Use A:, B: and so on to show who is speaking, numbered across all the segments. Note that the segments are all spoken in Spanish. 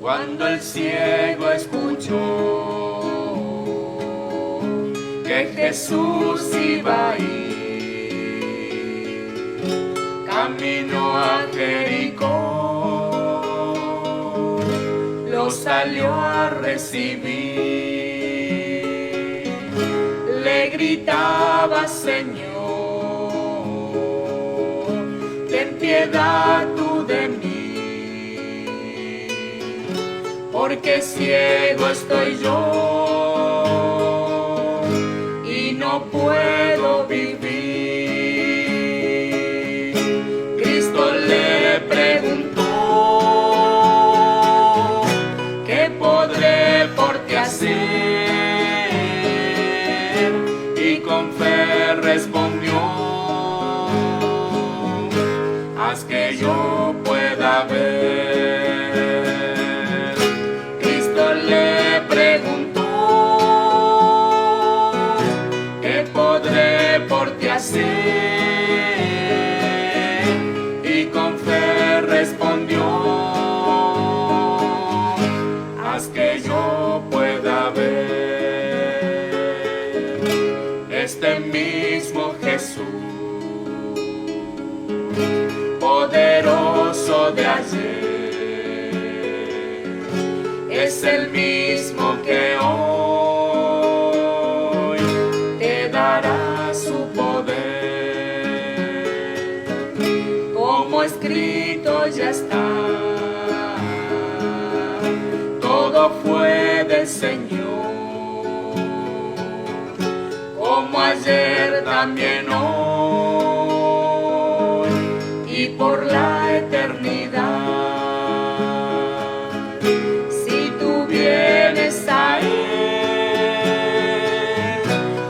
A: Cuando el ciego escuchó que Jesús iba a ir, caminó a Jericó, lo salió a recibir, le gritaba: Señor, ten piedad tú de mí, porque ciego estoy yo y no puedo vivir. Cristo le preguntó: ¿qué podré por ti hacer? Y con fe respondió: haz que yo pueda ver. Le preguntó: ¿qué podré por ti hacer? Y con fe respondió: haz que yo pueda ver. Este mismo Jesús, poderoso de ayer, es el mismo que hoy te dará su poder. Como escrito ya está, todo fue del Señor. Como ayer también hoy y por la eternidad. Vienes a Él,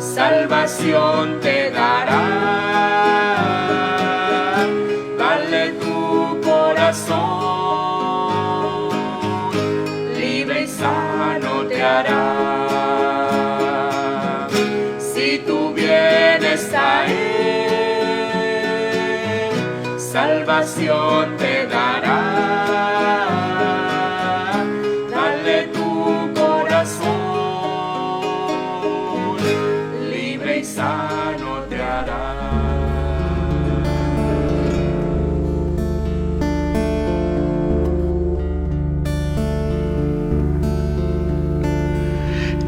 A: salvación te dará. Dale tu corazón, libre y sano te hará. Si tú vienes a Él, salvación te dará. Libre y sano te hará.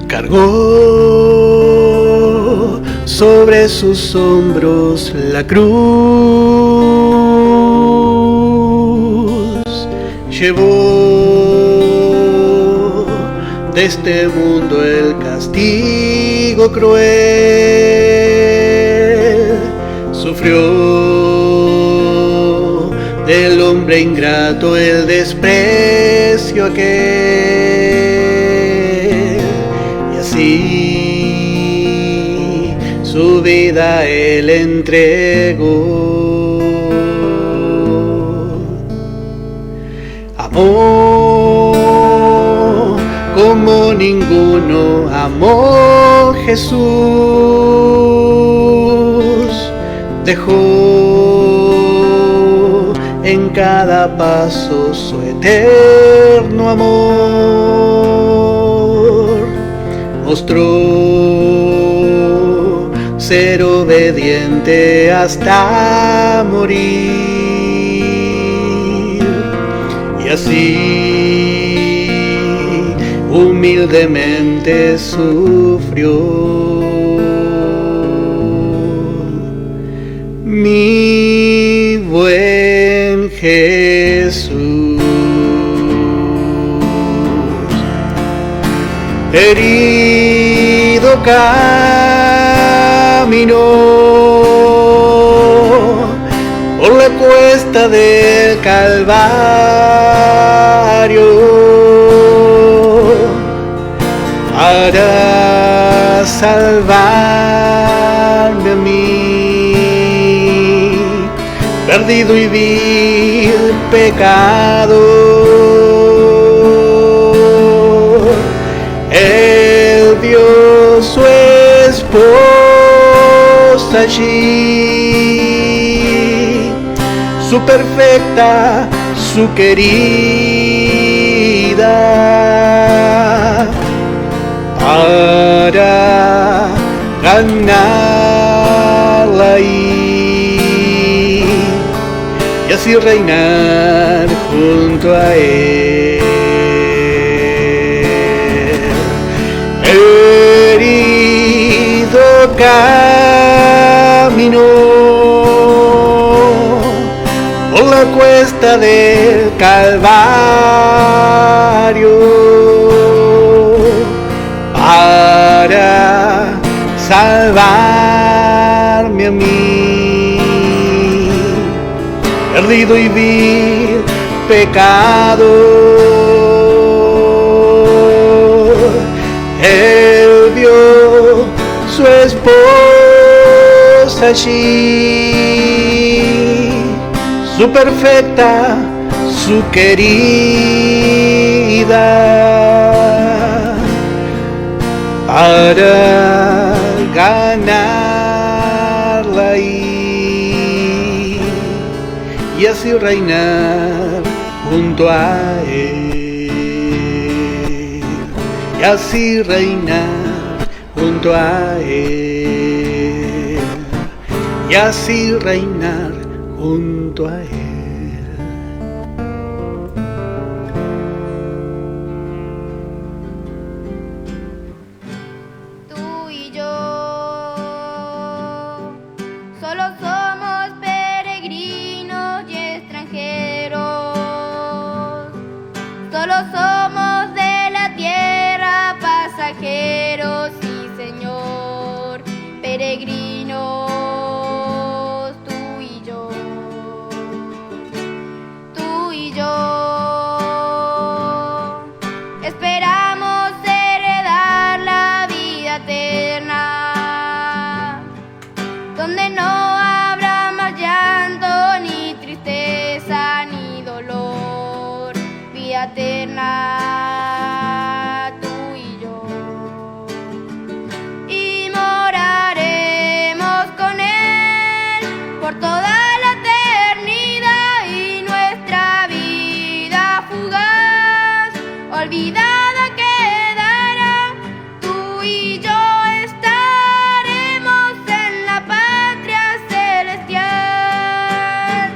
B: Cargó sobre sus hombros la cruz, llevó de este mundo el castigo cruel, sufrió del hombre ingrato el desprecio aquel, y así su vida él entregó. Amó como ninguno amó Jesús, dejó en cada paso su eterno amor, mostró ser obediente hasta morir, y así humildemente sufrió. Mi buen Jesús, herido caminó por la cuesta del Calvario para salvarme a mí, perdido y vil pecador. Él dio su esposa allí, su perfecta, su querida, para ganarla y así reinar junto a Él. Herido caminó por la cuesta del Calvario para salvarme a mí, perdido y vil pecador. Él vio su esposa allí, su perfecta, su querida, para ganarla y así reinar junto a Él, y así reinar junto a Él, y así reinar junto a Él.
C: Tú y yo solo somos peregrinos y extranjeros, solo somos de la tierra pasajeros, sí Señor, peregrinos, tú y yo, esperamos heredar la vida eterna, donde no habrá más llanto, ni tristeza, ni dolor, vida eterna, tú y yo. Y moraremos con Él por toda la eternidad, y nuestra vida fugaz, olvidada quedará. Tú y yo estaremos en la patria celestial,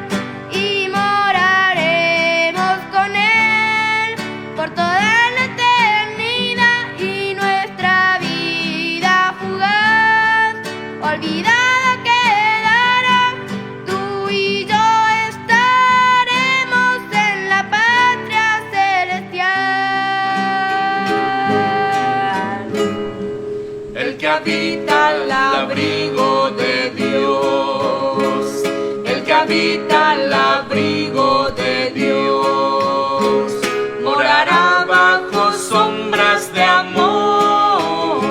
C: y moraremos con Él por toda la eternidad, y nuestra vida fugaz, olvidada quedará. Tú y yo estaremos en la patria celestial.
A: El que habita al abrigo de Dios, el que habita al abrigo de Dios, morará bajo sombras de amor,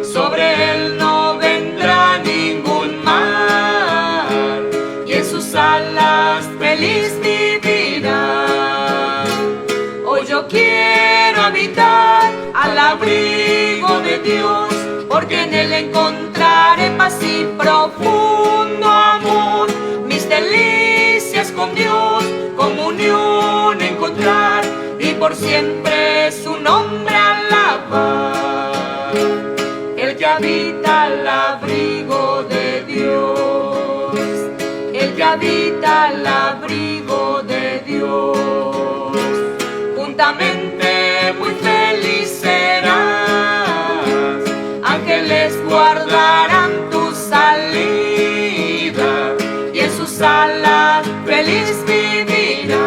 A: sobre él no vendrá ningún mal, y en sus alas feliz vivirá. Hoy yo quiero habitar al abrigo de Dios, porque en él encontraré paz y profundo amor, mis delicias con Dios, comunión encontrar, y por siempre su nombre alabar. El que habita al abrigo de Dios, el que habita al abrigo de Dios, juntamente muy feliz serás, ángeles guardarán tu salida, y en sus alas feliz vivirás.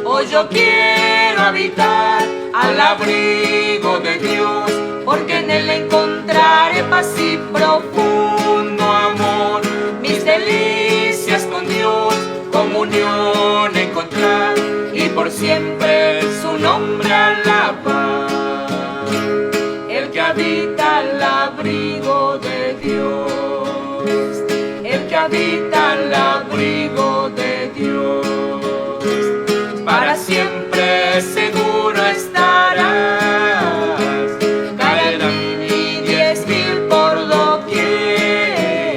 A: Hoy yo quiero habitar al abrigo de Dios, porque en él encontraré paz y profundo amor, mis delicias con Dios, comunión encontrar, y por siempre su nombre alabar. El que habita al abrigo de Dios, el que habita al abrigo de Dios, para siempre seguro estarás. Caerán 10,000 por doquier,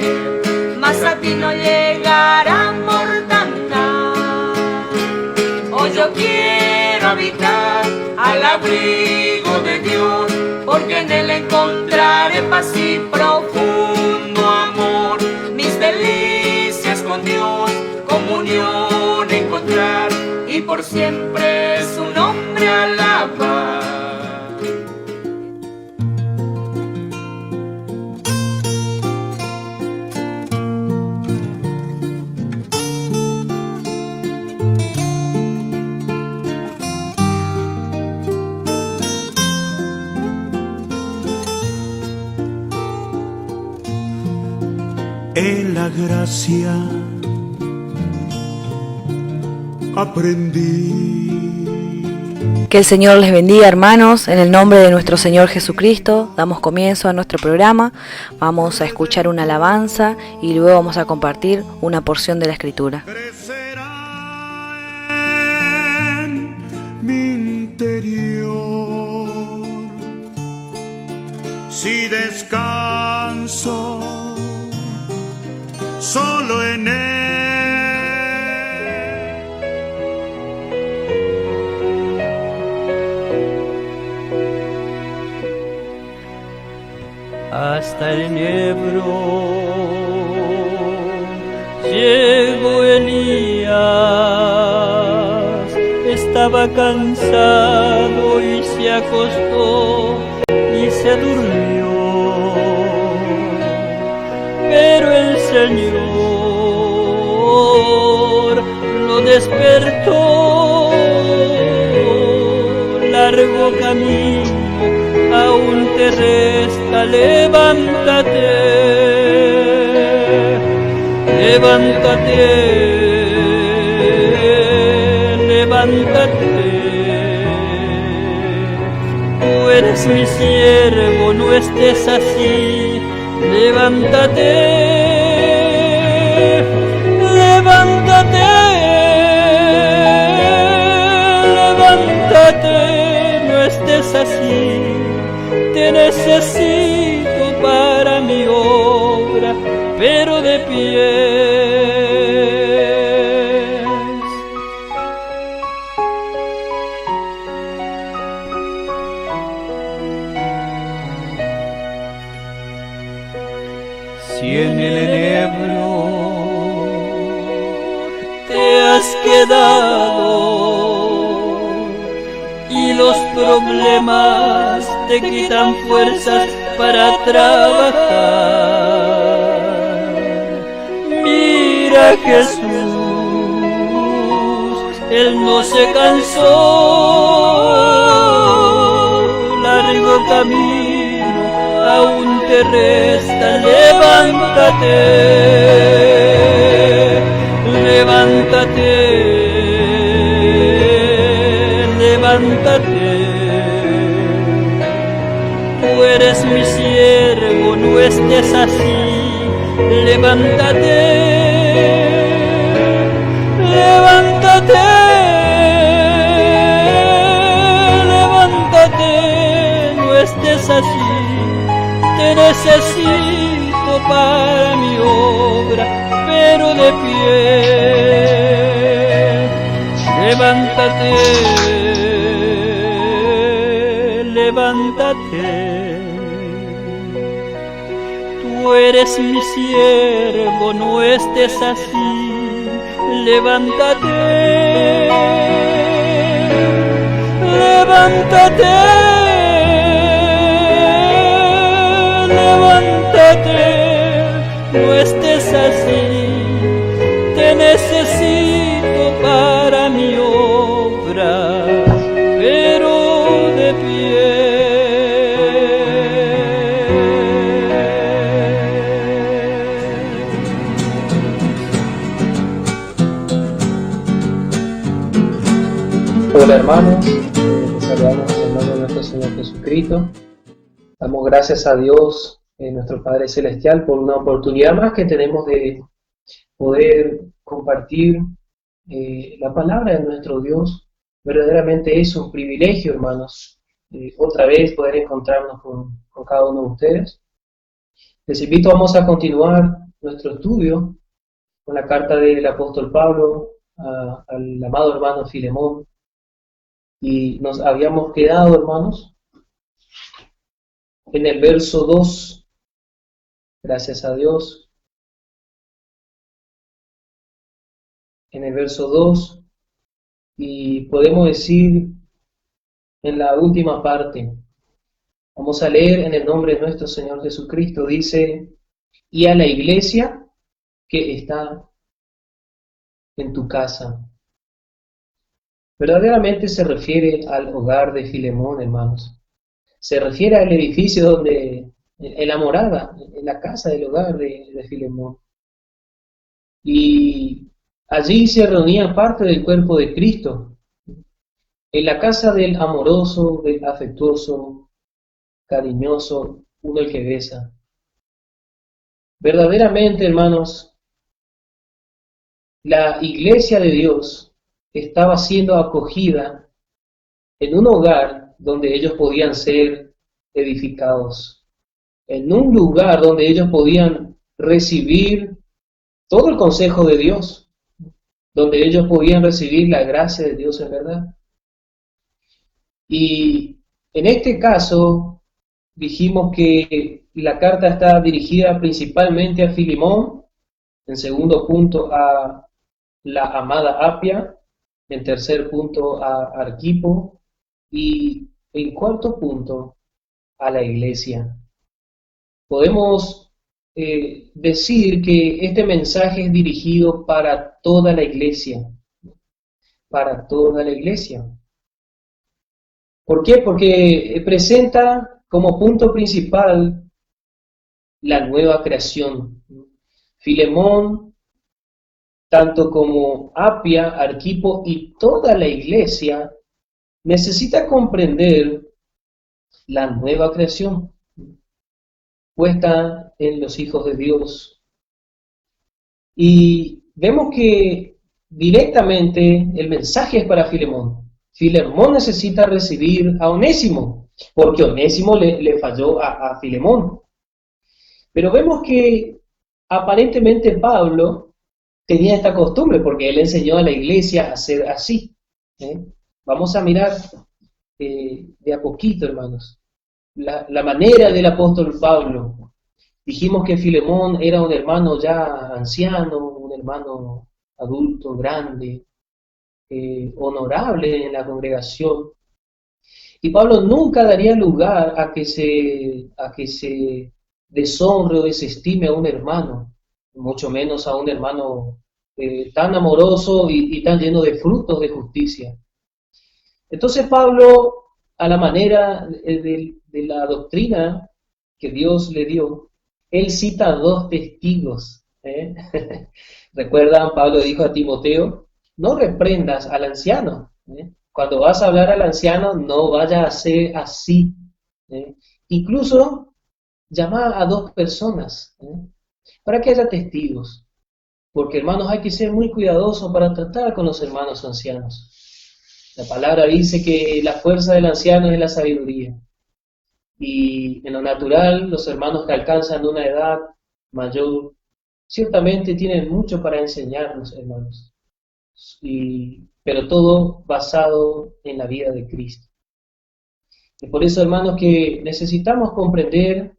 A: mas a ti no llegará mortandad. Hoy yo quiero habitar encontraré paz y profundo amor. Mis delicias con Dios, comunión encontrar y por siempre su nombre alabar.
D: En la gracia aprendí.
E: Que el Señor les bendiga, hermanos. En el nombre de nuestro Señor Jesucristo damos comienzo a nuestro programa. Vamos a escuchar una alabanza y luego vamos a compartir una porción de la Escritura.
D: Crecerá en mi interior si descanso solo en él.
F: Hasta el Ebro llegó Elías, estaba cansado y se acostó y se durmió, pero el Señor lo despertó. Largo camino aún te resta, levántate, levántate, levántate. Tú eres mi siervo, no estés así, levántate, levántate, levántate, no estés así. Te necesito para mi obra, pero de pies. Si en el enebro te has quedado y los problemas te quitan fuerzas para trabajar, mira a Jesús, Él no se cansó. Largo camino aún te resta, levántate, levántate, levántate. Tú eres mi siervo, no estés así, levántate, levántate, levántate, no estés así. Te necesito para mi obra, pero de pie. Levántate, levántate. Tú eres mi siervo, no estés así. Levántate, levántate, levántate, no estés así. Te necesito para mi obra, pero de pie.
B: Hola hermanos, les saludamos en el nombre de nuestro Señor Jesucristo. Damos gracias a Dios, nuestro Padre Celestial, por una oportunidad más que tenemos de poder compartir la palabra de nuestro Dios. Verdaderamente es un privilegio, hermanos, otra vez poder encontrarnos con cada uno de ustedes. Les invito, vamos a continuar nuestro estudio con la carta del apóstol Pablo al amado hermano Filemón. Y nos habíamos quedado, hermanos, en el verso 2, gracias a Dios, en el verso 2, y podemos decir en la última parte, vamos a leer en el nombre de nuestro Señor Jesucristo, dice, y a la iglesia que está en tu casa. Verdaderamente se refiere al hogar de Filemón, hermanos. Se refiere al edificio donde, en la morada, en la casa del hogar de Filemón. Y allí se reunía parte del cuerpo de Cristo, en la casa del amoroso, del afectuoso, cariñoso, uno el que besa. Verdaderamente, hermanos, la iglesia de Dios estaba siendo acogida en un hogar donde ellos podían ser edificados, en un lugar donde ellos podían recibir todo el consejo de Dios, donde ellos podían recibir la gracia de Dios en verdad. Y en este caso dijimos que la carta está dirigida principalmente a Filemón, en segundo punto a la amada Apia, en tercer punto a Arquipo y en cuarto punto a la iglesia. Podemos decir que este mensaje es dirigido para toda la iglesia, para toda la iglesia. ¿Por qué? Porque presenta como punto principal la nueva creación. Filemón, tanto como Apia, Arquipo y toda la iglesia, necesita comprender la nueva creación puesta en los hijos de Dios. Y vemos que directamente el mensaje es para Filemón. Filemón necesita recibir a Onésimo, porque Onésimo le falló a Filemón. Pero vemos que aparentemente Pablo tenía esta costumbre, porque él enseñó a la iglesia a ser así. Vamos a mirar de a poquito, hermanos, la manera del apóstol Pablo. Dijimos que Filemón era un hermano ya anciano, un hermano adulto, grande, honorable en la congregación. Y Pablo nunca daría lugar a que se deshonre o desestime a un hermano, mucho menos a un hermano tan amoroso y tan lleno de frutos de justicia. Entonces Pablo, a la manera de la doctrina que Dios le dio, él cita dos testigos. ¿Recuerdan? Pablo dijo a Timoteo, no reprendas al anciano. Cuando vas a hablar al anciano, no vayas a ser así. Incluso llama a dos personas, para que haya testigos. Porque, hermanos, hay que ser muy cuidadosos para tratar con los hermanos ancianos. La palabra dice que la fuerza del anciano es la sabiduría. Y en lo natural, los hermanos que alcanzan una edad mayor, ciertamente tienen mucho para enseñarnos, hermanos. Pero todo basado en la vida de Cristo. Y por eso, hermanos, que necesitamos comprender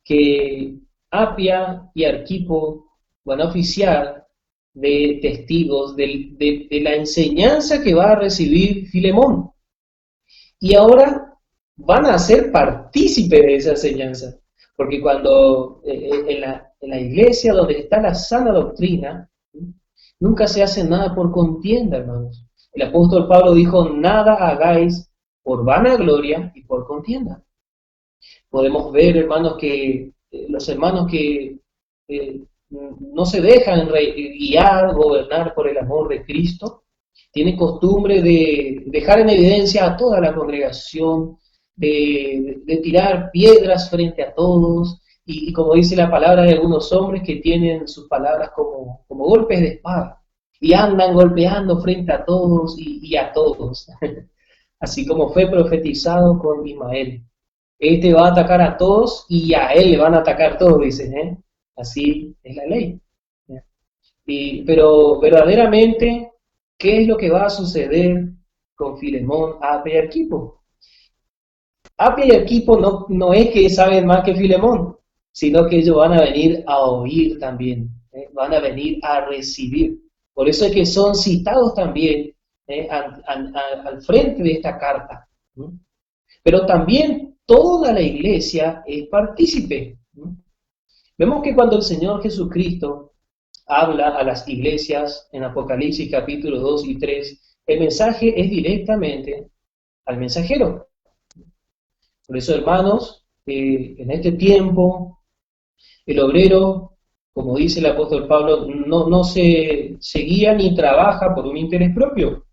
B: que Apia y Arquipo van a oficiar de testigos de la enseñanza que va a recibir Filemón. Y ahora van a ser partícipes de esa enseñanza. Porque cuando en la iglesia donde está la sana doctrina, nunca se hace nada por contienda, hermanos. El apóstol Pablo dijo, nada hagáis por vanagloria y por contienda. Podemos ver, hermanos, que los hermanos que no se dejan guiar, gobernar por el amor de Cristo, tienen costumbre de dejar en evidencia a toda la congregación, de tirar piedras frente a todos, y como dice la palabra de algunos hombres que tienen sus palabras como golpes de espada, y andan golpeando frente a todos y a todos, así como fue profetizado con Ismael. Este va a atacar a todos y a él le van a atacar todos, dicen, Así es la ley. Pero verdaderamente, ¿qué es lo que va a suceder con Filemón, Apia y Arquipo? Apia y Arquipo no es que saben más que Filemón, sino que ellos van a venir a oír también, van a venir a recibir. Por eso es que son citados también al frente de esta carta. Pero también toda la iglesia es partícipe. Vemos que cuando el Señor Jesucristo habla a las iglesias en Apocalipsis capítulo 2 y 3, el mensaje es directamente al mensajero. Por eso, hermanos, en este tiempo, el obrero, como dice el apóstol Pablo, no se guía ni trabaja por un interés propio,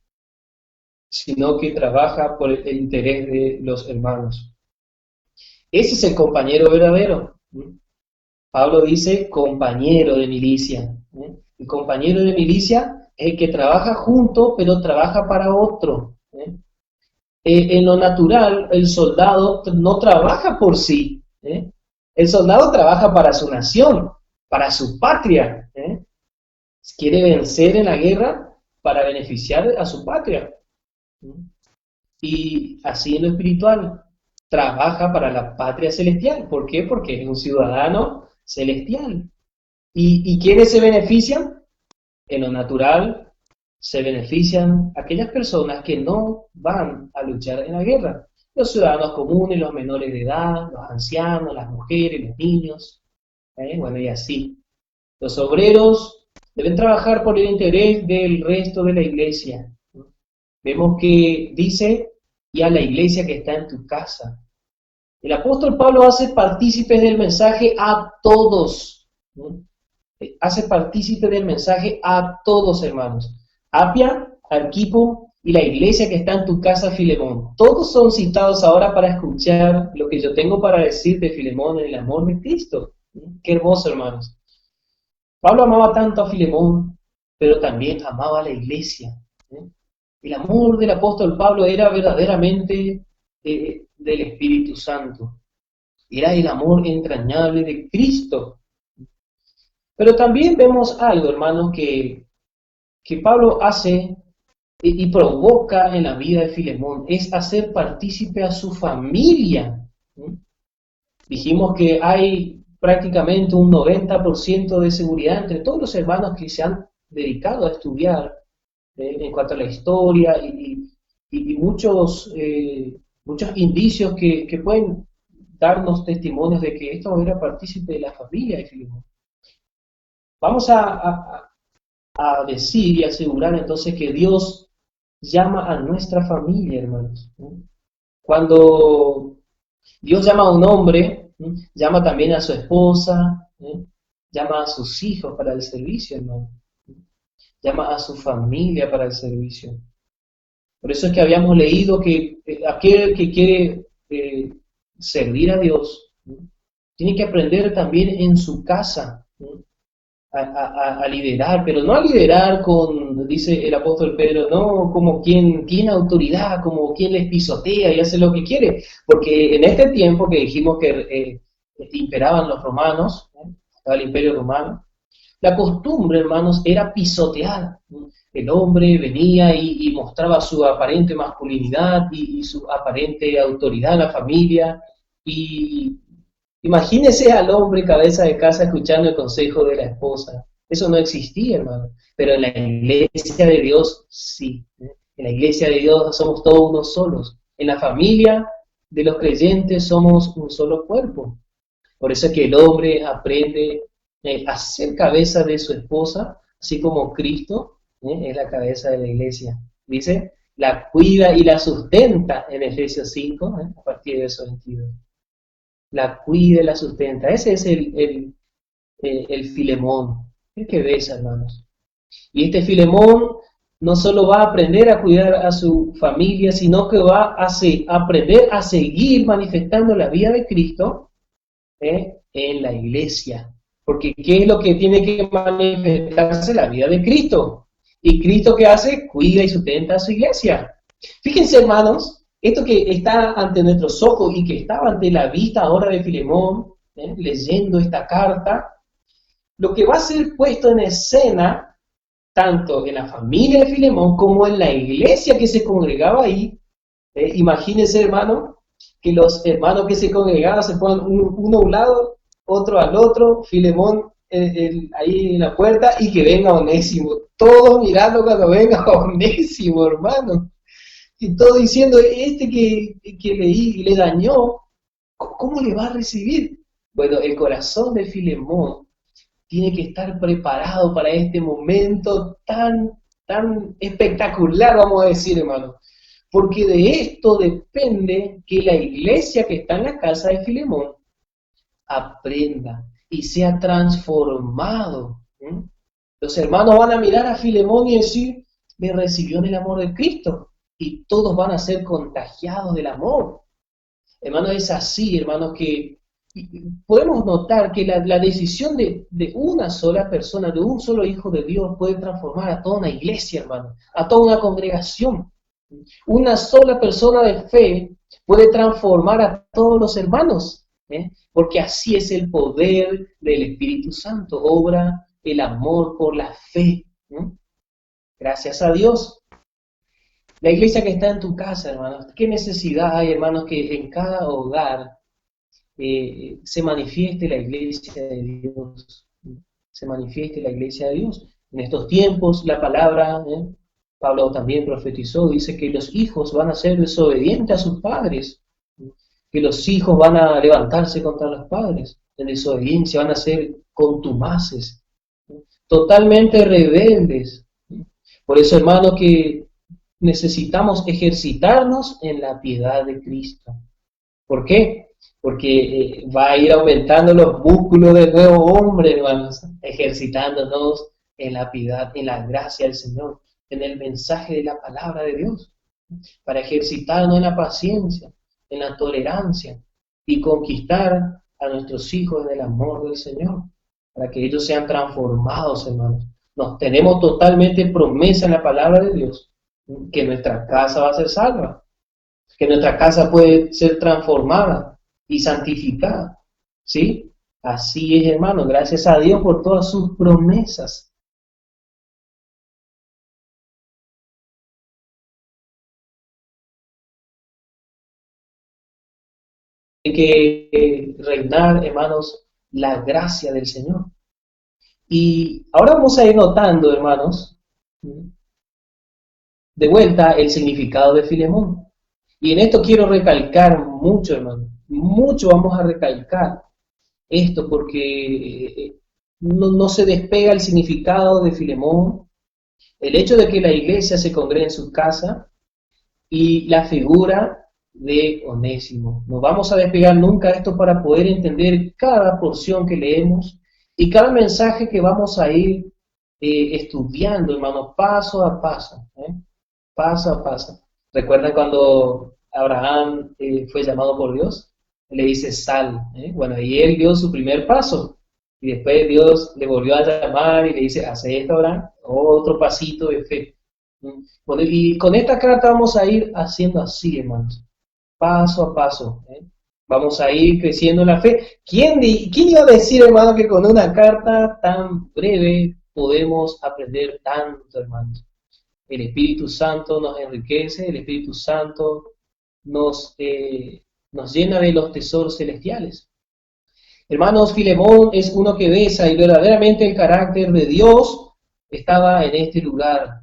B: sino que trabaja por el interés de los hermanos. Ese es el compañero verdadero. Pablo dice compañero de milicia. El compañero de milicia es el que trabaja junto, pero trabaja para otro. En lo natural, el soldado no trabaja por sí. El soldado trabaja para su nación, para su patria. Quiere vencer en la guerra para beneficiar a su patria. Y así en lo espiritual, trabaja para la patria celestial. ¿Por qué? Porque es un ciudadano celestial. ¿Y quiénes se benefician? En lo natural se benefician aquellas personas que no van a luchar en la guerra. Los ciudadanos comunes, los menores de edad, los ancianos, las mujeres, los niños. Bueno, y así. Los obreros deben trabajar por el interés del resto de la iglesia. Vemos que dice, y a la iglesia que está en tu casa. El apóstol Pablo hace partícipes del mensaje a todos. Hace partícipe del mensaje a todos, hermanos. Apia, Arquipo y la iglesia que está en tu casa, Filemón. Todos son citados ahora para escuchar lo que yo tengo para decir de Filemón en el amor de Cristo. Qué hermoso, hermanos. Pablo amaba tanto a Filemón, pero también amaba a la iglesia. El amor del apóstol Pablo era verdaderamente del Espíritu Santo. Era el amor entrañable de Cristo. Pero también vemos algo, hermanos, que Pablo hace y provoca en la vida de Filemón, es hacer partícipe a su familia. Dijimos que hay prácticamente un 90% de seguridad entre todos los hermanos que se han dedicado a estudiar en cuanto a la historia y muchos indicios que pueden darnos testimonios de que esto era partícipe de la familia de Filemón. Vamos a decir y asegurar entonces que Dios llama a nuestra familia, hermanos. Cuando Dios llama a un hombre, llama también a su esposa, llama a sus hijos para el servicio, hermano. Llama a su familia para el servicio. Por eso es que habíamos leído que aquel que quiere servir a Dios tiene que aprender también en su casa a liderar, pero no a liderar con, dice el apóstol Pedro, no como quien tiene autoridad, como quien les pisotea y hace lo que quiere, porque en este tiempo que dijimos que imperaban los romanos, estaba el imperio romano, la costumbre, hermanos, era pisotear. El hombre venía y mostraba su aparente masculinidad y su aparente autoridad en la familia. Y imagínese al hombre cabeza de casa escuchando el consejo de la esposa. Eso no existía, hermano. Pero en la iglesia de Dios, sí. En la iglesia de Dios somos todos unos solos. En la familia de los creyentes somos un solo cuerpo. Por eso es que el hombre aprende a ser cabeza de su esposa, así como Cristo es la cabeza de la iglesia. Dice, la cuida y la sustenta en Efesios 5, a partir de eso 22. La cuida y la sustenta. Ese es el Filemón. ¿Qué que ves, hermanos? Y este Filemón no solo va a aprender a cuidar a su familia, sino que va a aprender a seguir manifestando la vida de Cristo en la iglesia. Porque ¿qué es lo que tiene que manifestarse? La vida de Cristo. ¿Y Cristo qué hace? Cuida y sustenta a su iglesia. Fíjense, hermanos, esto que está ante nuestros ojos y que estaba ante la vista ahora de Filemón, leyendo esta carta, lo que va a ser puesto en escena, tanto en la familia de Filemón como en la iglesia que se congregaba ahí, imagínense, hermano, que los hermanos que se congregaban se ponen uno a un lado, otro al otro, Filemón ahí en la puerta, y que venga Onésimo. Todos mirando cuando venga Onésimo, hermano. Y todos diciendo, que le dañó, ¿cómo le va a recibir? Bueno, el corazón de Filemón tiene que estar preparado para este momento tan espectacular, vamos a decir, hermano. Porque de esto depende que la iglesia que está en la casa de Filemón aprenda y sea transformado. Los hermanos van a mirar a Filemón y decir, me recibió en el amor de Cristo. Y todos van a ser contagiados del amor. Hermanos, es así, hermanos, que podemos notar que la decisión de una sola persona, de un solo hijo de Dios, puede transformar a toda una iglesia, hermano, a toda una congregación. Una sola persona de fe puede transformar a todos los hermanos, porque así es el poder del Espíritu Santo, obra el amor por la fe. Gracias a Dios. La iglesia que está en tu casa, hermanos, ¿qué necesidad hay, hermanos, que en cada hogar se manifieste la iglesia de Dios? Se manifieste la iglesia de Dios. En estos tiempos, la palabra, Pablo también profetizó, dice que los hijos van a ser desobedientes a sus padres, que los hijos van a levantarse contra los padres, en desobediencia van a ser contumaces, totalmente rebeldes. Por eso, hermanos, que necesitamos ejercitarnos en la piedad de Cristo. ¿Por qué? Porque va a ir aumentando los músculos del nuevo hombre, hermanos, ejercitándonos en la piedad, en la gracia del Señor, en el mensaje de la palabra de Dios, para ejercitarnos en la paciencia, en la tolerancia y conquistar a nuestros hijos en el amor del Señor, para que ellos sean transformados, hermanos. Nos tenemos totalmente promesa en la palabra de Dios, que nuestra casa va a ser salva, que nuestra casa puede ser transformada y santificada, ¿sí? Así es, hermano, gracias a Dios por todas sus promesas. Hay que reinar, hermanos, la gracia del Señor. Y ahora vamos a ir notando, hermanos, de vuelta el significado de Filemón. Y en esto quiero recalcar mucho, hermano, mucho vamos a recalcar esto, porque no se despega el significado de Filemón, el hecho de que la iglesia se congregue en su casa y la figura de Onésimo. No vamos a despegar nunca esto para poder entender cada porción que leemos y cada mensaje que vamos a ir estudiando, hermano, paso a paso, paso a paso. ¿Recuerdan cuando Abraham fue llamado por Dios? Le dice sal, bueno, y él dio su primer paso, y después Dios le volvió a llamar y le dice, hace esto, Abraham, otro pasito de fe. Bueno, y con esta carta vamos a ir haciendo así, hermanos, paso a paso, vamos a ir creciendo en la fe. ¿Quién iba a decir, hermano, que con una carta tan breve podemos aprender tanto, hermanos? El Espíritu Santo nos enriquece, el Espíritu Santo nos llena de los tesoros celestiales. Hermanos, Filemón es uno que besa y verdaderamente el carácter de Dios estaba en este lugar.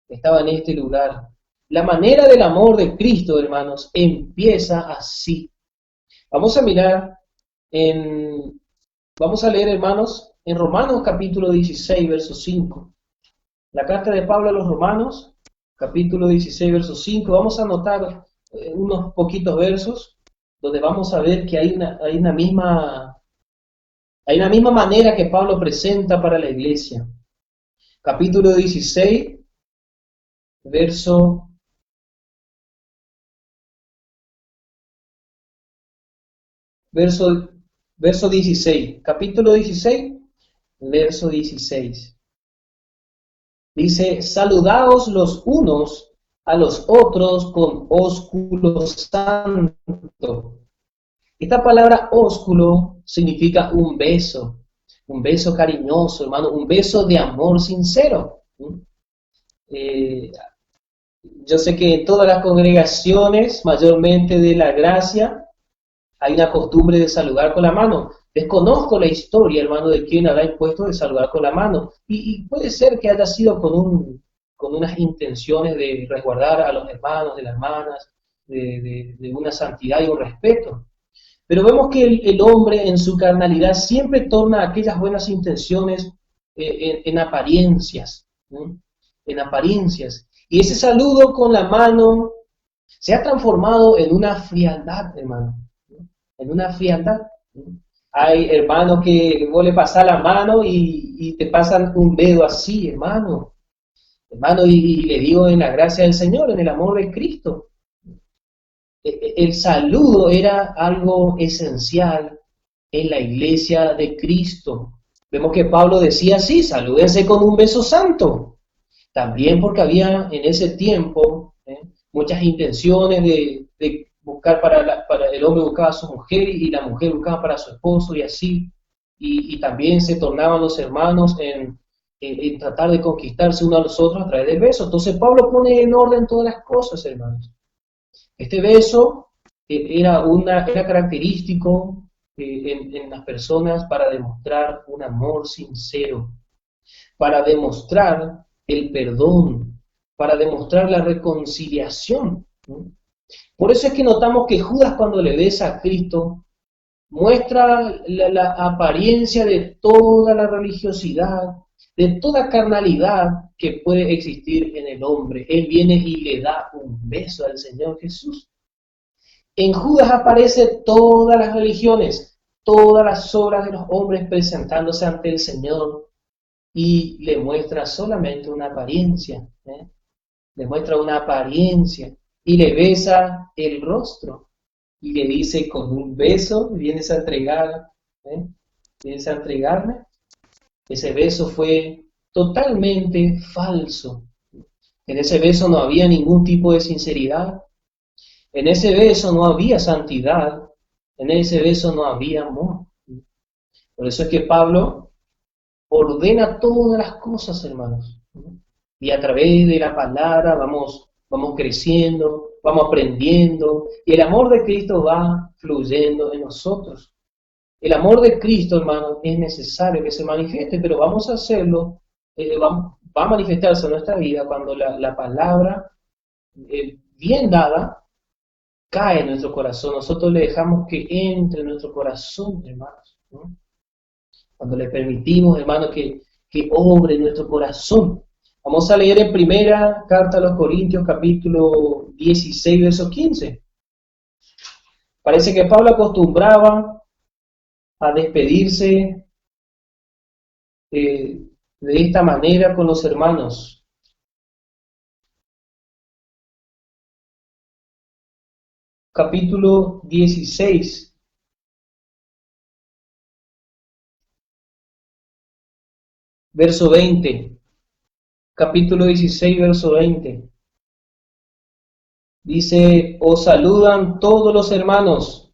B: Estaba en este lugar. La manera del amor de Cristo, hermanos, empieza así. Vamos a mirar vamos a leer, hermanos, en Romanos capítulo 16, verso 5. La carta de Pablo a los Romanos, capítulo 16, verso 5. Vamos a anotar unos poquitos versos donde vamos a ver que hay una misma manera que Pablo presenta para la iglesia. Capítulo 16, verso 16, capítulo 16, verso 16. Dice, saludaos los unos a los otros con ósculo santo. Esta palabra ósculo significa un beso cariñoso, hermano, un beso de amor sincero. Yo sé que en todas las congregaciones, mayormente de la gracia, hay una costumbre de saludar con la mano. Desconozco la historia, hermano, de quién habrá impuesto de saludar con la mano. Y puede ser que haya sido con unas intenciones de resguardar a los hermanos, de las hermanas, de una santidad y un respeto. Pero vemos que el hombre en su carnalidad siempre torna aquellas buenas intenciones en apariencias, ¿no? En apariencias. Y ese saludo con la mano se ha transformado en una frialdad, hermano, ¿no? En una frialdad, ¿no? Hay hermanos que vos le pasás la mano y te pasan un dedo así, hermano. Hermano, y le digo en la gracia del Señor, en el amor de Cristo. El saludo era algo esencial en la iglesia de Cristo. Vemos que Pablo decía así, salúdense con un beso santo. También porque había en ese tiempo muchas intenciones de buscar para el hombre buscaba a su mujer y la mujer buscaba para su esposo y así. Y también se tornaban los hermanos en tratar de conquistarse unos a los otros a través del beso. Entonces Pablo pone en orden todas las cosas, hermanos. Este beso era característico en las personas para demostrar un amor sincero, para demostrar el perdón, para demostrar la reconciliación, ¿no? Por eso es que notamos que Judas, cuando le besa a Cristo, muestra la apariencia de toda la religiosidad, de toda carnalidad que puede existir en el hombre. Él viene y le da un beso al Señor Jesús. En Judas aparecen todas las religiones, todas las obras de los hombres presentándose ante el Señor y le muestra solamente una apariencia, le muestra una apariencia y le besa el rostro y le dice con un beso, vienes a entregar, vienes a entregarme. Ese beso fue totalmente falso. En ese beso no había ningún tipo de sinceridad. En ese beso no había santidad. En ese beso no había amor. Por eso es que Pablo ordena todas las cosas, hermanos. Y a través de la palabra vamos creciendo, vamos aprendiendo. Y el amor de Cristo va fluyendo en nosotros. El amor de Cristo, hermano, es necesario que se manifieste, pero vamos a hacerlo, va a manifestarse en nuestra vida cuando la palabra, bien dada, cae en nuestro corazón. Nosotros le dejamos que entre en nuestro corazón, hermanos, ¿no? Cuando le permitimos, hermanos, que obre en nuestro corazón. Vamos a leer en primera carta a los Corintios, capítulo 16, verso 15. Parece que Pablo acostumbraba a despedirse de esta manera con los hermanos. Capítulo 16. Verso 20. Capítulo 16, verso 20. Dice, os saludan todos los hermanos.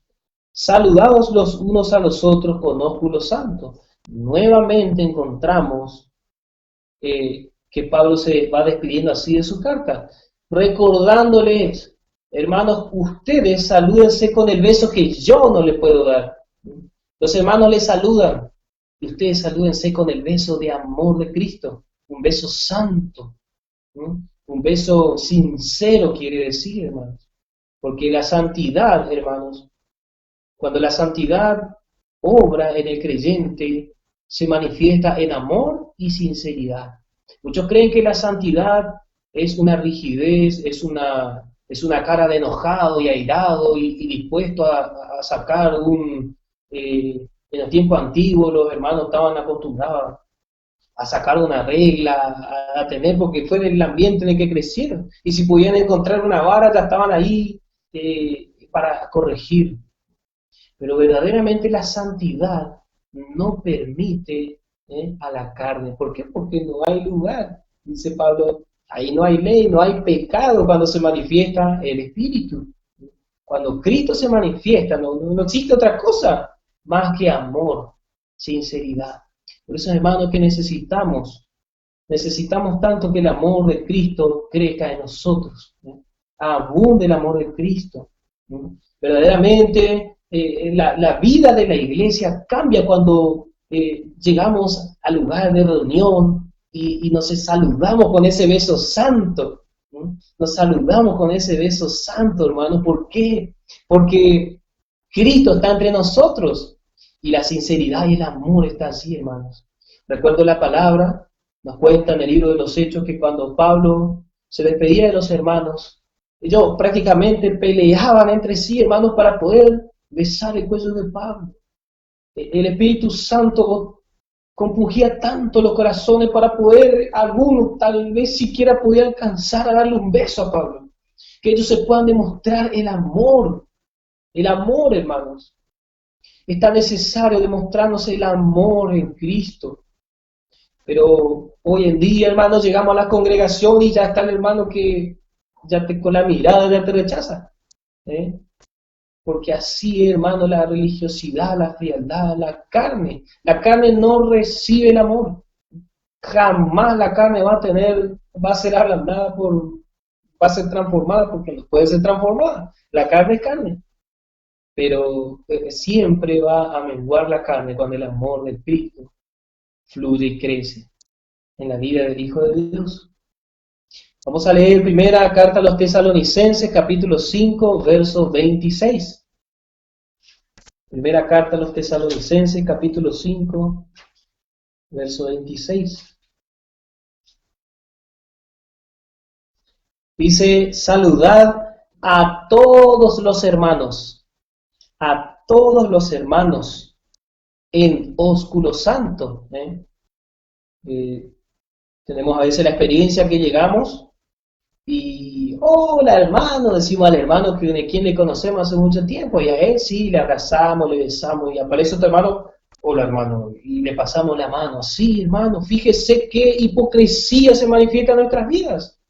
B: Saludaos los unos a los otros con ósculo santo. Nuevamente encontramos que Pablo se va despidiendo así de su carta, recordándoles, hermanos, ustedes salúdense con el beso que yo no le puedo dar. Los hermanos les saludan, y ustedes salúdense con el beso de amor de Cristo, un beso santo, ¿no? Un beso sincero quiere decir, hermanos, porque la santidad, hermanos, cuando la santidad obra en el creyente, se manifiesta en amor y sinceridad. Muchos creen que la santidad es una rigidez, es una cara de enojado y airado y dispuesto a sacar en el tiempo antiguo los hermanos estaban acostumbrados a sacar una regla, a tener, porque fue el ambiente en el que crecieron. Y si podían encontrar una vara, ya estaban ahí para corregir. Pero verdaderamente la santidad no permite a la carne. ¿Por qué? Porque no hay lugar. Dice Pablo, ahí no hay ley, no hay pecado cuando se manifiesta el Espíritu. Cuando Cristo se manifiesta, no existe otra cosa más que amor, sinceridad. Por eso, hermanos, que necesitamos Necesitamos tanto que el amor de Cristo crezca en nosotros, ¿no? Abunde el amor de Cristo, ¿no? Verdaderamente, la vida de la iglesia cambia cuando llegamos al lugar de reunión y nos saludamos con ese beso santo, ¿no? Nos saludamos con ese beso santo, hermano. ¿Por qué? Porque Cristo está entre nosotros y la sinceridad y el amor están así, hermanos. Recuerdo la palabra, nos cuenta en el libro de los Hechos que cuando Pablo se despedía de los hermanos, ellos prácticamente peleaban entre sí, hermanos, para poder besar el cuello de Pablo. El Espíritu Santo compungía tanto los corazones para poder, algunos tal vez siquiera podían alcanzar a darle un beso a Pablo. Que ellos se puedan demostrar el amor, hermanos. Es tan necesario demostrarnos el amor en Cristo. Pero hoy en día, hermanos, llegamos a la congregación y ya está el hermano que ya con la mirada ya te rechaza. Porque así, hermano, la religiosidad, la frialdad, la carne no recibe el amor. Jamás la carne va a ser ablandada va a ser transformada, porque no puede ser transformada. La carne es carne. Pero siempre va a menguar la carne cuando el amor de Cristo fluye y crece en la vida del Hijo de Dios. Vamos a leer primera carta a los Tesalonicenses, capítulo 5, verso 26. Primera carta a los Tesalonicenses, capítulo 5, verso 26. Dice, saludad a todos los hermanos en ósculo santo. Tenemos a veces la experiencia que llegamos y, hola hermano, decimos al hermano de quien le conocemos hace mucho tiempo, y a él sí, le abrazamos, le besamos, y aparece otro hermano, hola hermano, y le pasamos la mano. Sí, hermano, fíjese qué hipocresía se manifiesta en nuestras vidas.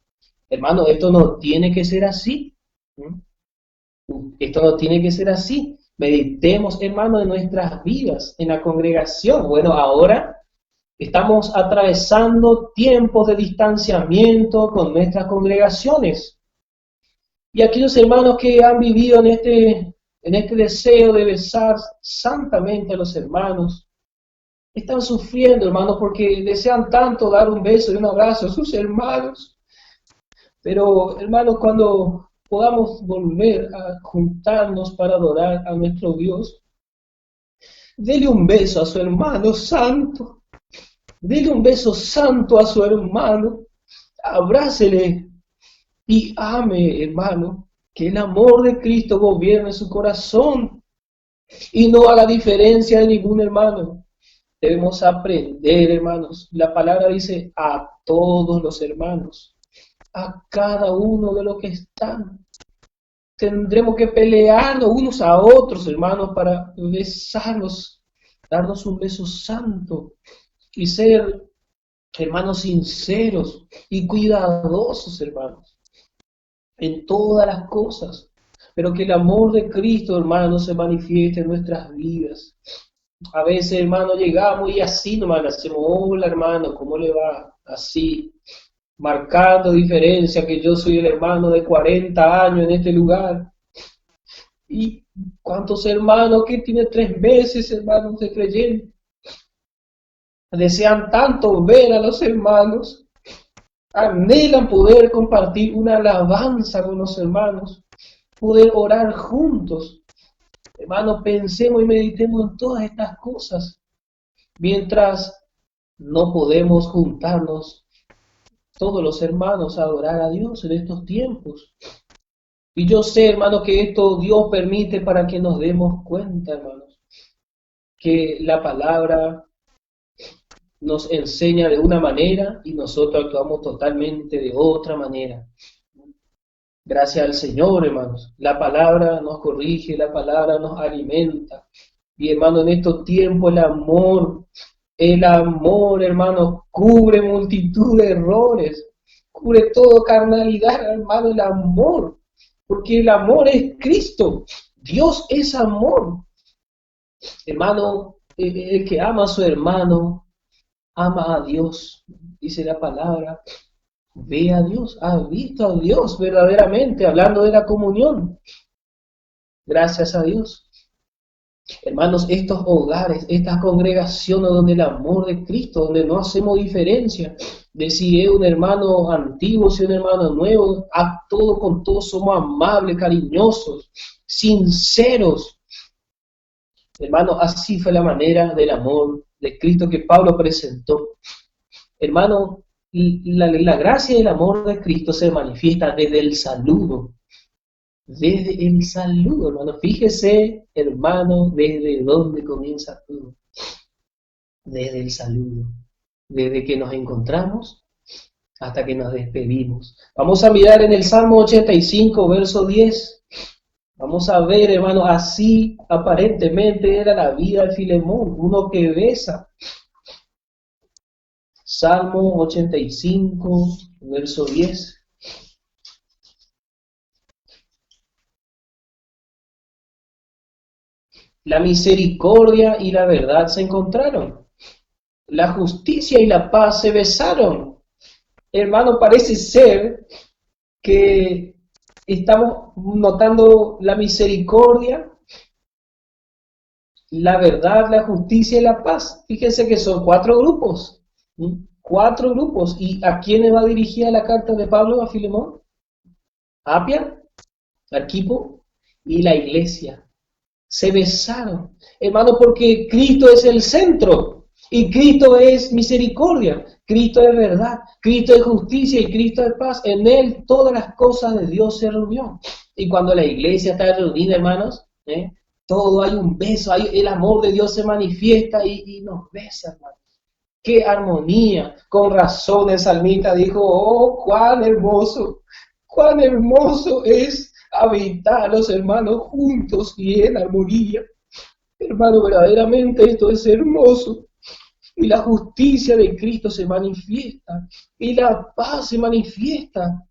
B: Hermano, esto no tiene que ser así. Esto no tiene que ser así. Meditemos, hermano, en nuestras vidas, en la congregación. Bueno, ahora estamos atravesando tiempos de distanciamiento con nuestras congregaciones. Y aquellos hermanos que han vivido en este deseo de besar santamente a los hermanos, están sufriendo, hermanos, porque desean tanto dar un beso y un abrazo a sus hermanos. Pero, hermanos, cuando podamos volver a juntarnos para adorar a nuestro Dios, dele un beso a su hermano santo. Dele un beso santo a su hermano, abrácele y ame, hermano, que el amor de Cristo gobierne su corazón y no haga diferencia de ningún hermano. Debemos aprender, hermanos. La palabra dice a todos los hermanos, a cada uno de los que están. Tendremos que pelearnos unos a otros, hermanos, para besarnos, darnos un beso santo. Y ser, hermanos, sinceros y cuidadosos, hermanos, en todas las cosas. Pero que el amor de Cristo, hermanos, se manifieste en nuestras vidas. A veces, hermano, llegamos y así nomás le hacemos, hola, hermano, ¿cómo le va? Así, marcando diferencia, que yo soy el hermano de 40 años en este lugar. Y cuántos hermanos que tiene 3 meses, hermanos, de creyente. Desean tanto ver a los hermanos, anhelan poder compartir una alabanza con los hermanos, poder orar juntos. Hermanos, pensemos y meditemos en todas estas cosas, mientras no podemos juntarnos todos los hermanos a adorar a Dios en estos tiempos. Y yo sé, hermanos, que esto Dios permite para que nos demos cuenta, hermanos, que la palabra nos enseña de una manera y nosotros actuamos totalmente de otra manera. Gracias al Señor, hermanos. La palabra nos corrige, la palabra nos alimenta. Y, hermano, en estos tiempos el amor, hermano, cubre multitud de errores, cubre todo carnalidad, hermano, el amor. Porque el amor es Cristo. Dios es amor. Hermano, el que ama a su hermano, ama a Dios, dice la palabra, ve a Dios, has visto a Dios verdaderamente, hablando de la comunión. Gracias a Dios. Hermanos, estos hogares, estas congregaciones donde el amor de Cristo, donde no hacemos diferencia de si es un hermano antiguo, si es un hermano nuevo, a todo con todo somos amables, cariñosos, sinceros. Hermano, así fue la manera del amor de Cristo que Pablo presentó. Hermano, la gracia y el amor de Cristo se manifiesta desde el saludo. Desde el saludo, hermano. Fíjese, hermano, desde dónde comienza todo. Desde el saludo. Desde que nos encontramos hasta que nos despedimos. Vamos a mirar en el Salmo 85, verso 10. Vamos a ver, hermano, así aparentemente era la vida de Filemón, uno que besa. Salmo 85, verso 10. La misericordia y la verdad se encontraron. La justicia y la paz se besaron. Hermano, parece ser que estamos notando la misericordia, la verdad, la justicia y la paz. Fíjense que son 4 grupos. 4 grupos. ¿Y a quiénes va dirigida la carta de Pablo a Filemón? Apia, Arquipo y la iglesia. Se besaron, hermano, porque Cristo es el centro, y Cristo es misericordia, Cristo es verdad, Cristo es justicia y Cristo es paz. En Él todas las cosas de Dios se reunió. Y cuando la iglesia está reunida, hermanos, todo hay un beso, el amor de Dios se manifiesta y nos besa, hermanos. ¡Qué armonía! Con razón el salmista dijo, ¡oh, cuán hermoso es habitar los hermanos juntos y en armonía! Hermano, verdaderamente esto es hermoso. Y la justicia de Cristo se manifiesta, y la paz se manifiesta,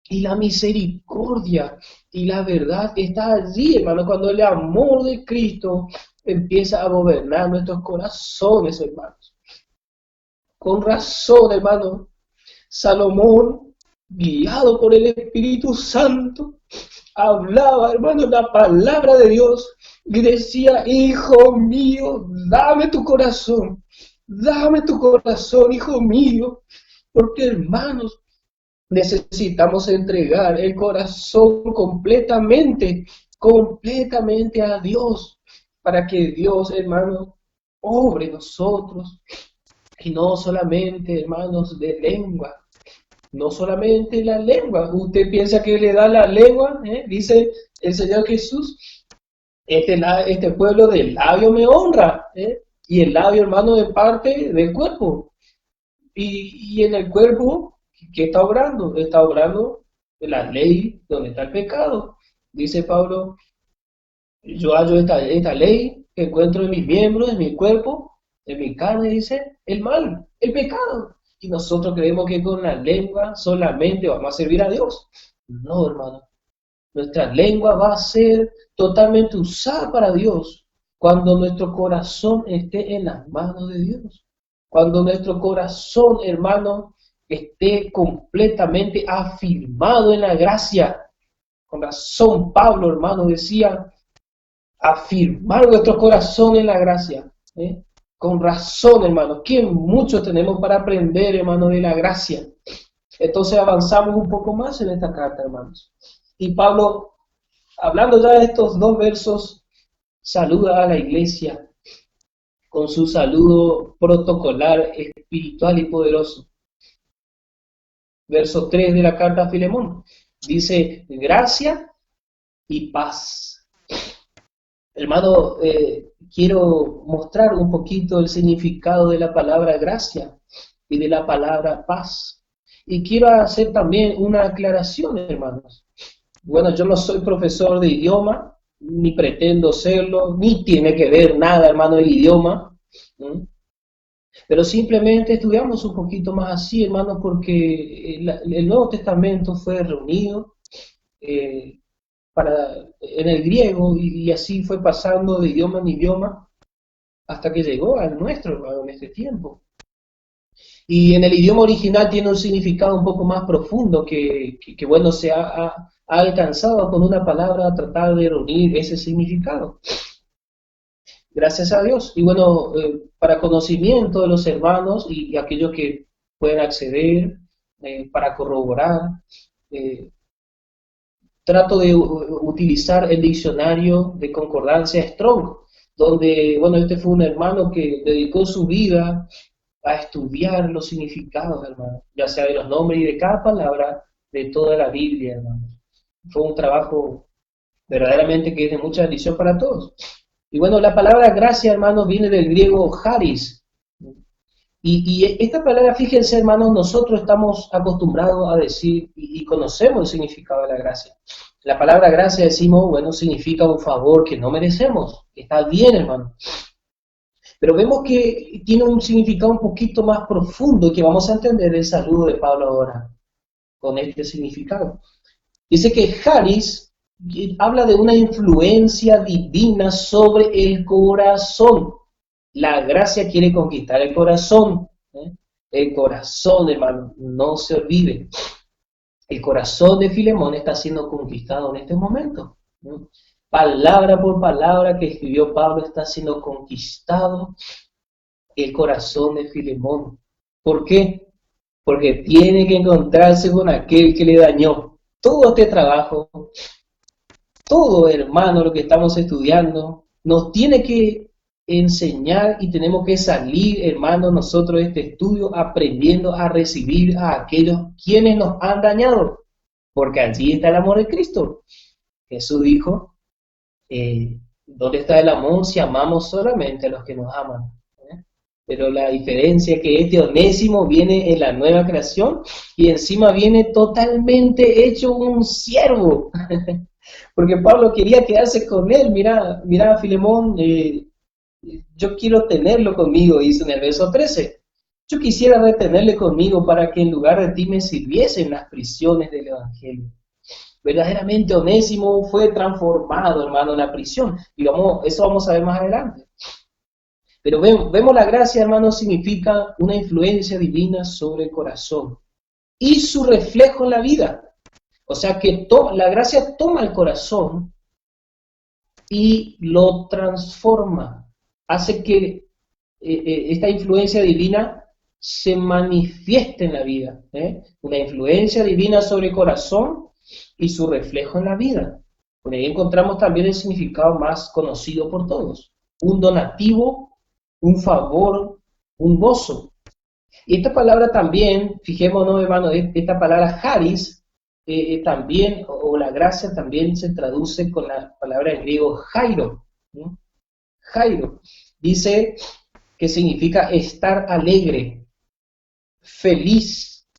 B: y la misericordia y la verdad está allí, hermano, cuando el amor de Cristo empieza a gobernar nuestros corazones, hermanos. Con razón, hermano, Salomón, guiado por el Espíritu Santo, hablaba, hermano, la palabra de Dios y decía, hijo mío, dame tu corazón, hijo mío, porque, hermanos, necesitamos entregar el corazón completamente a Dios, para que Dios, hermano, obre en nosotros, y no solamente, hermanos, de lengua. No solamente la lengua. Usted piensa que le da la lengua, dice el Señor Jesús, este pueblo del labio me honra, y el labio, hermano, es parte del cuerpo. Y en el cuerpo, ¿qué está obrando? Está obrando la ley donde está el pecado. Dice Pablo, yo hallo esta ley que encuentro en mis miembros, en mi cuerpo, en mi carne, dice, el mal, el pecado. Y nosotros creemos que con la lengua solamente vamos a servir a Dios. No, hermano. Nuestra lengua va a ser totalmente usada para Dios cuando nuestro corazón esté en las manos de Dios. Cuando nuestro corazón, hermano, esté completamente afirmado en la gracia. Con razón, Pablo, hermano, decía, afirmar nuestro corazón en la gracia. Con razón, hermano, que mucho tenemos para aprender, hermano, de la gracia. Entonces avanzamos un poco más en esta carta, hermanos. Y Pablo, hablando ya de estos 2 versos, saluda a la iglesia con su saludo protocolar, espiritual y poderoso. Verso 3 de la carta a Filemón. Dice, gracia y paz. Hermano, quiero mostrar un poquito el significado de la palabra gracia y de la palabra paz. Y quiero hacer también una aclaración, hermanos. Bueno, yo no soy profesor de idioma, ni pretendo serlo, ni tiene que ver nada, hermano, el idioma. Pero simplemente estudiamos un poquito más así, hermano, porque el Nuevo Testamento fue reunido en el griego y así fue pasando de idioma en idioma hasta que llegó al nuestro, hermano, en este tiempo. Y en el idioma original tiene un significado un poco más profundo que bueno, se ha alcanzado con una palabra a tratar de reunir ese significado. Gracias a Dios. Y bueno, para conocimiento de los hermanos y aquellos que pueden acceder, para corroborar, trato de utilizar el diccionario de concordancia Strong, donde, bueno, este fue un hermano que dedicó su vida a estudiar los significados, hermano, ya sea de los nombres y de cada palabra de toda la Biblia, hermano. Fue un trabajo verdaderamente que es de mucha bendición para todos. Y bueno, la palabra gracia, hermano, viene del griego charis. Y esta palabra, fíjense, hermanos, nosotros estamos acostumbrados a decir y conocemos el significado de la gracia. La palabra gracia, decimos, bueno, significa un favor que no merecemos. Está bien, hermano. Pero vemos que tiene un significado un poquito más profundo y que vamos a entender el saludo de Pablo ahora con este significado. Dice que charis habla de una influencia divina sobre el corazón. La gracia quiere conquistar el corazón. El corazón, hermano, no se olvide. El corazón de Filemón está siendo conquistado en este momento. Palabra por palabra que escribió Pablo está siendo conquistado el corazón de Filemón. ¿Por qué? Porque tiene que encontrarse con aquel que le dañó todo este trabajo, todo, hermano, lo que estamos estudiando, nos tiene que enseñar y tenemos que salir, hermano, nosotros de este estudio aprendiendo a recibir a aquellos quienes nos han dañado, porque allí está el amor de Cristo. Jesús dijo, ¿dónde está el amor si amamos solamente a los que nos aman? Pero la diferencia es que este Onésimo viene en la nueva creación y encima viene totalmente hecho un siervo. Porque Pablo quería quedarse con él. Mira, Filemón, yo quiero tenerlo conmigo, dice en el verso 13. Yo quisiera retenerle conmigo para que en lugar de ti me sirviese en las prisiones del Evangelio. Verdaderamente Onésimo fue transformado, hermano, en la prisión. Y eso vamos a ver más adelante. Pero vemos la gracia, hermano, significa una influencia divina sobre el corazón y su reflejo en la vida. O sea que la gracia toma el corazón y lo transforma. Hace que esta influencia divina se manifieste en la vida. Una influencia divina sobre el corazón y su reflejo en la vida. Por ahí encontramos también el significado más conocido por todos. Un donativo, un favor, un gozo. Y esta palabra también, fijémonos, hermano, esta palabra charis, también, o la gracia también se traduce con la palabra en griego jairo. Jairo. Dice que significa estar alegre, feliz,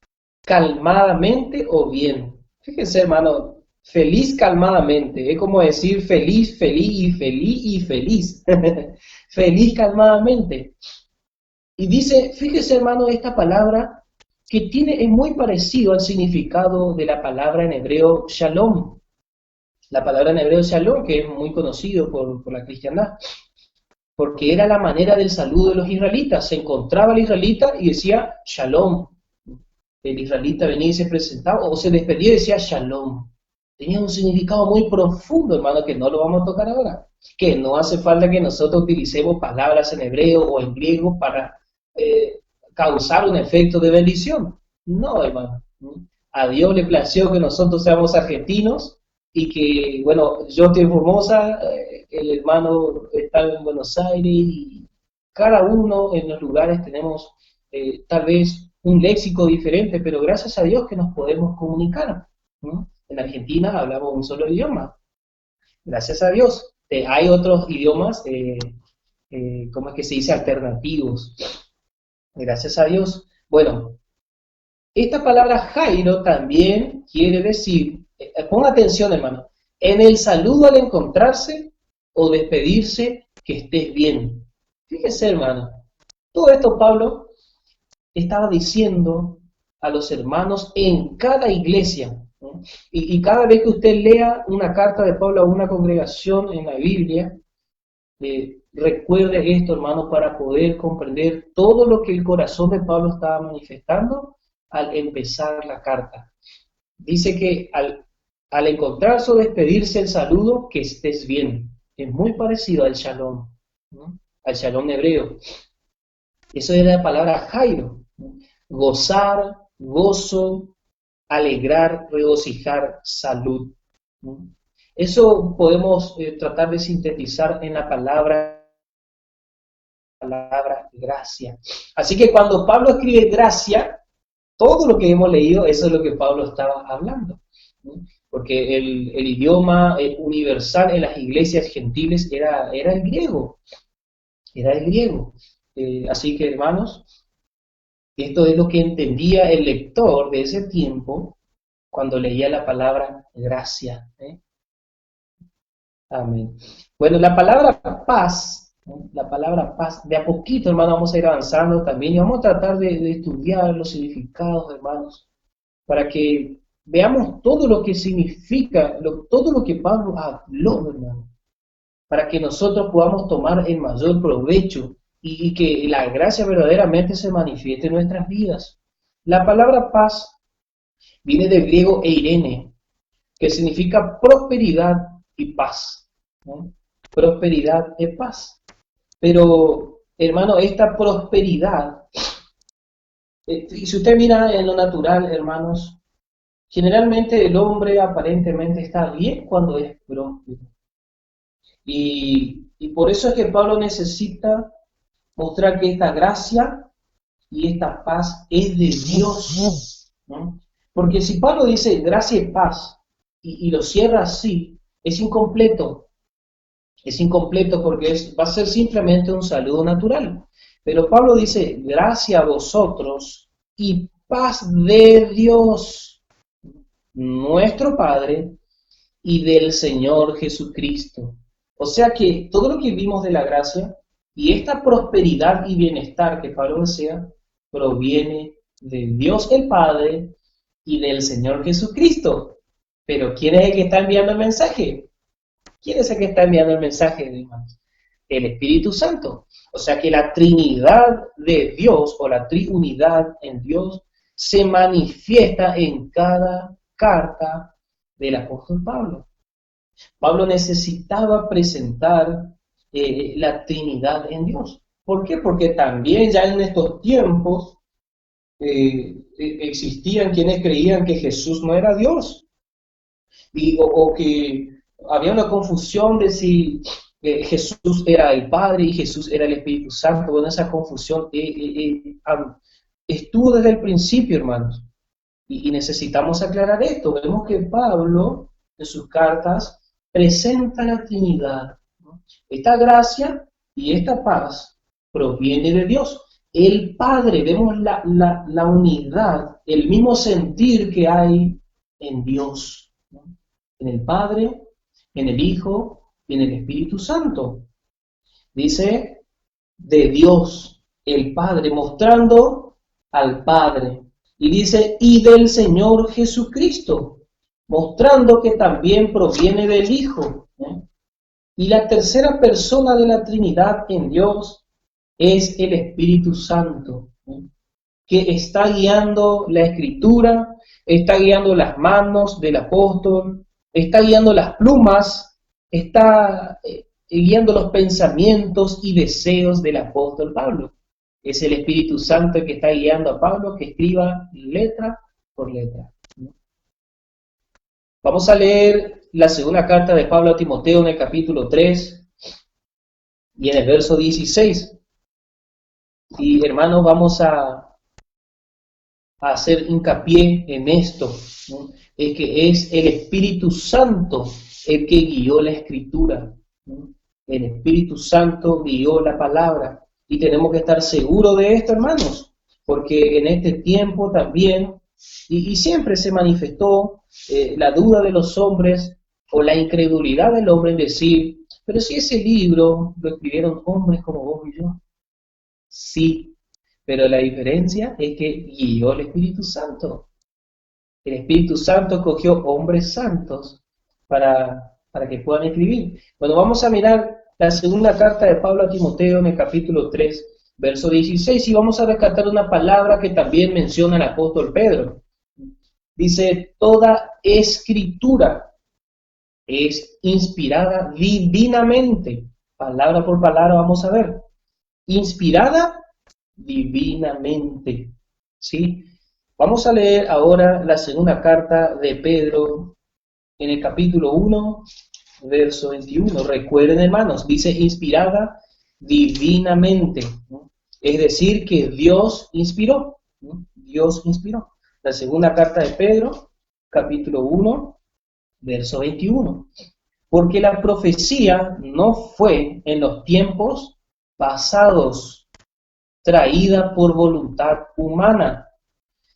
B: calmadamente o bien. Fíjense, hermano, feliz calmadamente. Es como decir feliz, feliz y feliz y feliz. Feliz calmadamente. Y dice, fíjese, hermano, esta palabra que es muy parecido al significado de la palabra en hebreo shalom. La palabra en hebreo shalom, que es muy conocido por la cristiandad, porque era la manera del saludo de los israelitas. Se encontraba el israelita y decía shalom. El israelita venía y se presentaba, o se despedía y decía shalom. Tenía un significado muy profundo, hermano, que no lo vamos a tocar ahora. Que no hace falta que nosotros utilicemos palabras en hebreo o en griego para causar un efecto de bendición. No, hermano. A Dios le plació que nosotros seamos argentinos y que, bueno, yo estoy en Formosa, el hermano está en Buenos Aires y cada uno en los lugares tenemos tal vez un léxico diferente, pero gracias a Dios que nos podemos comunicar. En Argentina hablamos un solo idioma. Gracias a Dios. Hay otros idiomas, ¿cómo es que se dice? Alternativos. Gracias a Dios. Bueno, esta palabra Jairo también quiere decir, ponga atención, hermano, en el saludo al encontrarse o despedirse, que estés bien. Fíjese, hermano, todo esto Pablo estaba diciendo a los hermanos en cada iglesia. Y cada vez que usted lea una carta de Pablo a una congregación en la Biblia, recuerde esto, hermano, para poder comprender todo lo que el corazón de Pablo estaba manifestando al empezar la carta. Dice que al encontrarse o despedirse el saludo, que estés bien. Es muy parecido al shalom, ¿no? Al shalom hebreo. Eso es la palabra jairo, ¿no? Gozar, gozo, alegrar, regocijar, salud, ¿no? Eso podemos tratar de sintetizar en la palabra gracia. Así que cuando Pablo escribe gracia, todo lo que hemos leído, eso es lo que Pablo estaba hablando, ¿no? Porque el idioma universal en las iglesias gentiles era el griego. Era el griego. Así que, hermanos, esto es lo que entendía el lector de ese tiempo cuando leía la palabra gracia, ¿eh? Amén. Bueno, la palabra paz, ¿no? La palabra paz, de a poquito, hermanos, vamos a ir avanzando también y vamos a tratar de estudiar los significados, hermanos, para que veamos todo lo que significa, todo lo que Pablo habló, hermano, para que nosotros podamos tomar el mayor provecho y que la gracia verdaderamente se manifieste en nuestras vidas. La palabra paz viene del griego eirene, que significa prosperidad y paz, ¿no? Prosperidad y paz. Pero, hermano, esta prosperidad, si usted mira en lo natural, hermanos, generalmente el hombre aparentemente está bien cuando es próspero. Y por eso es que Pablo necesita mostrar que esta gracia y esta paz es de Dios, ¿no? Porque si Pablo dice gracia y paz y lo cierra así, es incompleto. Es incompleto porque va a ser simplemente un saludo natural. Pero Pablo dice gracia a vosotros y paz de Dios, nuestro Padre, y del Señor Jesucristo. O sea que todo lo que vimos de la gracia y esta prosperidad y bienestar que Pablo desea, proviene de Dios el Padre y del Señor Jesucristo. Pero ¿quién es el que está enviando el mensaje? ¿Quién es el que está enviando el mensaje, hermanos? El Espíritu Santo. O sea que la Trinidad de Dios o la triunidad en Dios se manifiesta en cada carta del apóstol Pablo. Pablo necesitaba presentar la Trinidad en Dios. ¿Por qué? Porque también ya en estos tiempos existían quienes creían que Jesús no era Dios. O que había una confusión de si Jesús era el Padre y Jesús era el Espíritu Santo. Bueno, esa confusión estuvo desde el principio, hermanos. Y necesitamos aclarar esto. Vemos que Pablo, en sus cartas, presenta la Trinidad, ¿no? Esta gracia y esta paz proviene de Dios. El Padre, vemos la unidad, el mismo sentir que hay en Dios, ¿no? En el Padre, en el Hijo y en el Espíritu Santo. Dice, de Dios, el Padre, mostrando al Padre. Y dice, y del Señor Jesucristo, mostrando que también proviene del Hijo, ¿eh? Y la tercera persona de la Trinidad en Dios es el Espíritu Santo, ¿eh? Que está guiando la Escritura, está guiando las manos del apóstol, está guiando las plumas, está guiando los pensamientos y deseos del apóstol Pablo. Es el Espíritu Santo el que está guiando a Pablo que escriba letra por letra. Vamos a leer la segunda carta de Pablo a Timoteo en el capítulo 3 y en el verso 16. Y hermanos, vamos a hacer hincapié en esto, ¿no? Es que es el Espíritu Santo el que guió la Escritura, ¿no? El Espíritu Santo guió la palabra. Y tenemos que estar seguros de esto, hermanos, porque en este tiempo también, y siempre se manifestó la duda de los hombres o la incredulidad del hombre en decir, pero si ese libro lo escribieron hombres como vos y yo. Sí, pero la diferencia es que guió el Espíritu Santo. El Espíritu Santo cogió hombres santos para que puedan escribir. Bueno, vamos a mirar la segunda carta de Pablo a Timoteo en el capítulo 3, verso 16, y vamos a rescatar una palabra que también menciona el apóstol Pedro. Dice, toda escritura es inspirada divinamente. Palabra por palabra vamos a ver. Inspirada divinamente. ¿Sí? Vamos a leer ahora la segunda carta de Pedro en el capítulo 1, verso 21. Recuerden, hermanos, dice inspirada divinamente, ¿no? Es decir, que Dios inspiró, ¿no? Dios inspiró. La segunda carta de Pedro, capítulo 1, verso 21. Porque la profecía no fue en los tiempos pasados traída por voluntad humana,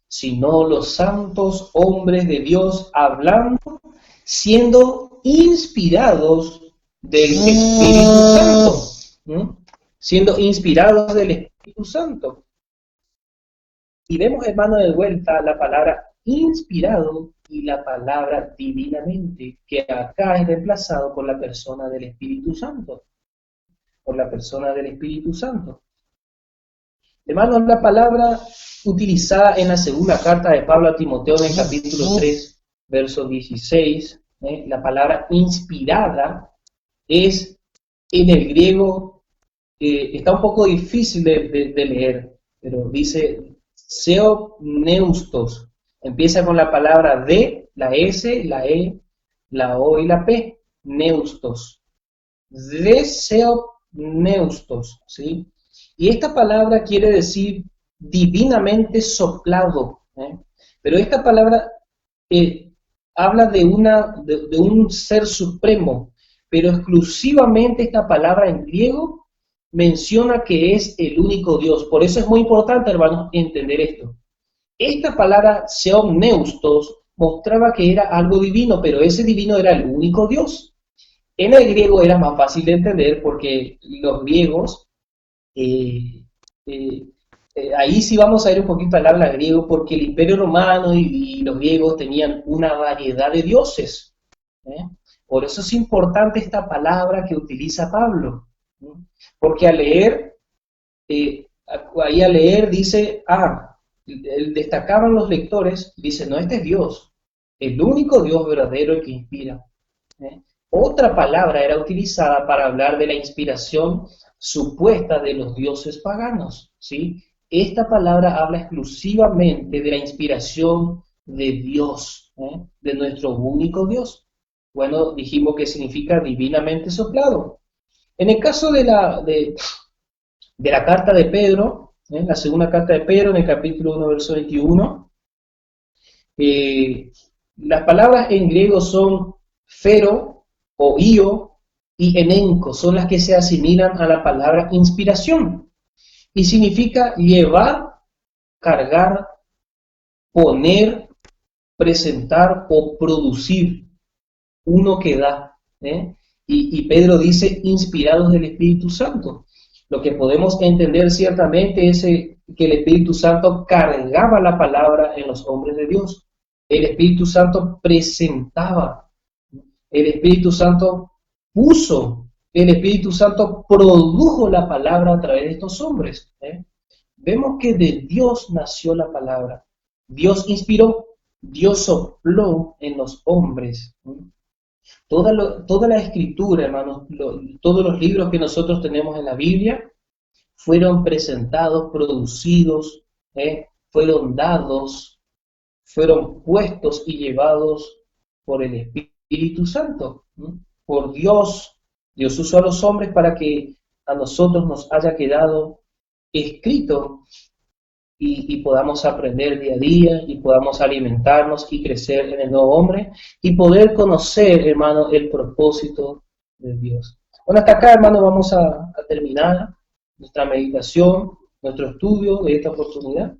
B: sino los santos hombres de Dios hablando, siendo inspirados del Espíritu Santo. ¿No? Siendo inspirados del Espíritu Santo. Y vemos, hermano, de vuelta la palabra inspirado y la palabra divinamente, que acá es reemplazado por la persona del Espíritu Santo. Por la persona del Espíritu Santo. Hermanos, la palabra utilizada en la segunda carta de Pablo a Timoteo en el capítulo 3, verso 16, la palabra inspirada es en el griego, está un poco difícil de leer, pero dice seopneustos, empieza con la palabra de, la S, la E, la O y la P, neustos, de seopneustos, ¿sí? Y esta palabra quiere decir divinamente soplado, pero esta palabra habla de un ser supremo, pero exclusivamente esta palabra en griego menciona que es el único Dios. Por eso es muy importante, hermanos, entender esto. Esta palabra seomneustos mostraba que era algo divino, pero ese divino era el único Dios. En el griego era más fácil de entender porque los griegos, ahí sí vamos a ir un poquito al habla griego, porque el Imperio Romano y los griegos tenían una variedad de dioses. Por eso es importante esta palabra que utiliza Pablo. Porque al leer, ahí al leer dice, destacaban los lectores, dice, no, este es Dios, el único Dios verdadero el que inspira. Otra palabra era utilizada para hablar de la inspiración supuesta de los dioses paganos, ¿sí? Esta palabra habla exclusivamente de la inspiración de Dios, de nuestro único Dios. Bueno, dijimos que significa divinamente soplado. En el caso de la carta de Pedro, la segunda carta de Pedro, en el capítulo 1, verso 21, las palabras en griego son fero o io y enenco, son las que se asimilan a la palabra inspiración. Y significa llevar, cargar, poner, presentar o producir. Uno que da. Y Pedro dice inspirados del Espíritu Santo. Lo que podemos entender ciertamente es que el Espíritu Santo cargaba la palabra en los hombres de Dios. El Espíritu Santo presentaba. El Espíritu Santo puso. El Espíritu Santo produjo la palabra a través de estos hombres. Vemos que de Dios nació la palabra. Dios inspiró. Dios sopló en los hombres. Toda la escritura, hermanos, todos los libros que nosotros tenemos en la Biblia fueron presentados, producidos, fueron dados, fueron puestos y llevados por el Espíritu Santo, por Dios. Dios usó a los hombres para que a nosotros nos haya quedado escrito y podamos aprender día a día y podamos alimentarnos y crecer en el nuevo hombre y poder conocer, hermano, el propósito de Dios. Bueno, hasta acá, hermano, vamos a terminar nuestra meditación, nuestro estudio de esta oportunidad.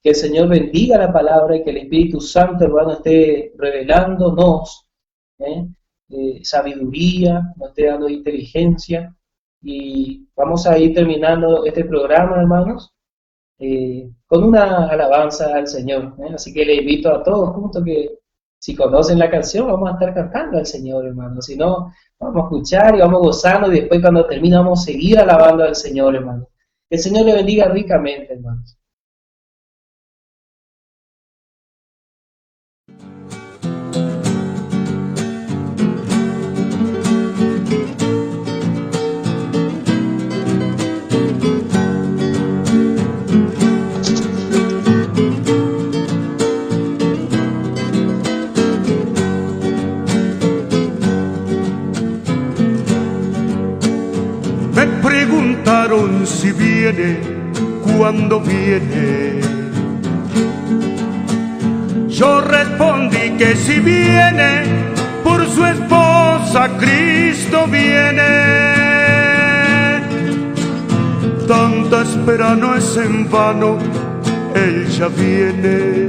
B: Que el Señor bendiga la palabra y que el Espíritu Santo, hermano, esté revelándonos sabiduría, nos esté dando inteligencia. Y vamos a ir terminando este programa, hermanos, con una alabanza al Señor. Así que le invito a todos juntos que Si conocen la canción, vamos a estar cantando al Señor, hermano. Si no, vamos a escuchar y vamos gozando, y después cuando termine vamos a seguir alabando al Señor, hermano. Que el Señor le bendiga ricamente, hermanos.
D: Me preguntaron si viene, cuándo viene. Yo respondí que si viene, por su esposa Cristo viene. Tanta espera no es en vano, Él ya viene.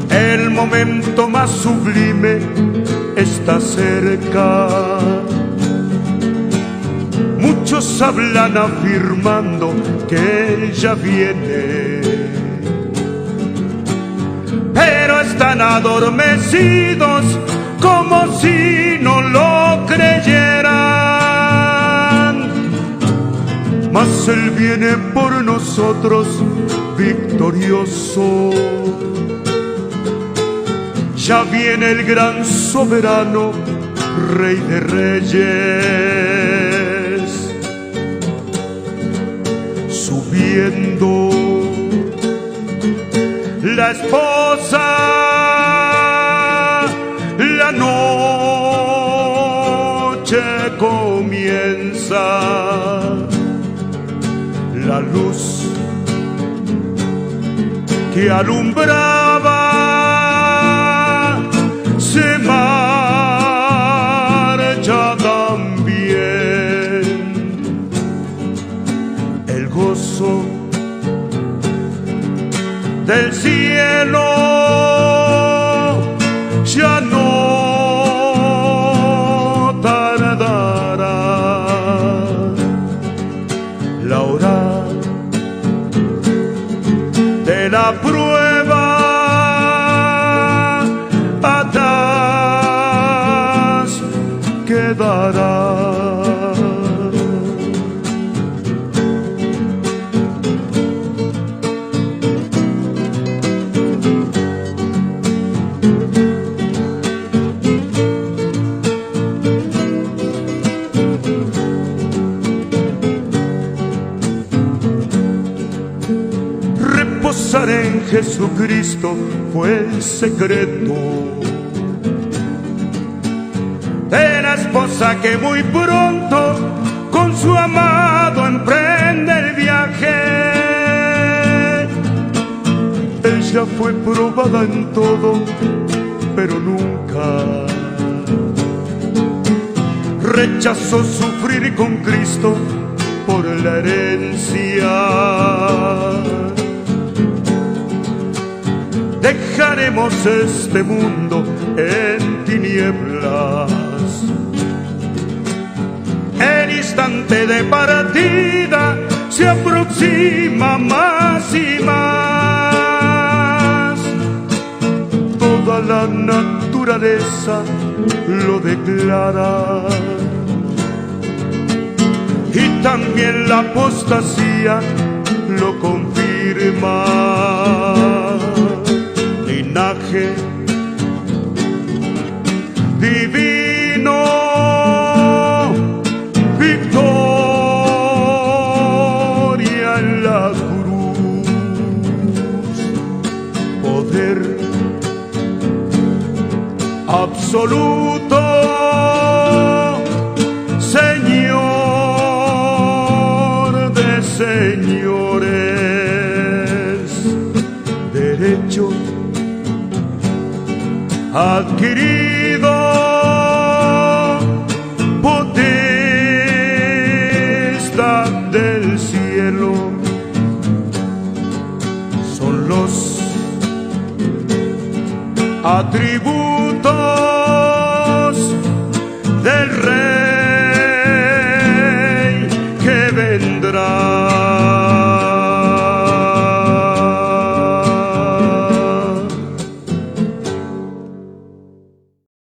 D: El momento más sublime está cerca. Muchos hablan afirmando que Él ya viene, pero están adormecidos como si no lo creyeran. Mas Él viene por nosotros victorioso. Ya viene el gran soberano, Rey de Reyes, subiendo. La esposa, la noche comienza, la luz que alumbraba se marcha también. El gozo del cielo ya no tardará. La hora de la prueba atrás quedará. Reposar en Jesucristo fue el secreto de la esposa que muy pronto con su amado emprende el viaje. Ella fue probada en todo, pero nunca rechazó sufrir con Cristo por la herencia. Dejaremos este mundo en tinieblas. El instante de partida se aproxima más y más. Toda la naturaleza lo declara, y también la apostasía lo confirma. Linaje divino, victoria en la cruz, poder absoluto, Señor de señores, derecho adquirido, potestad del cielo, son los atributos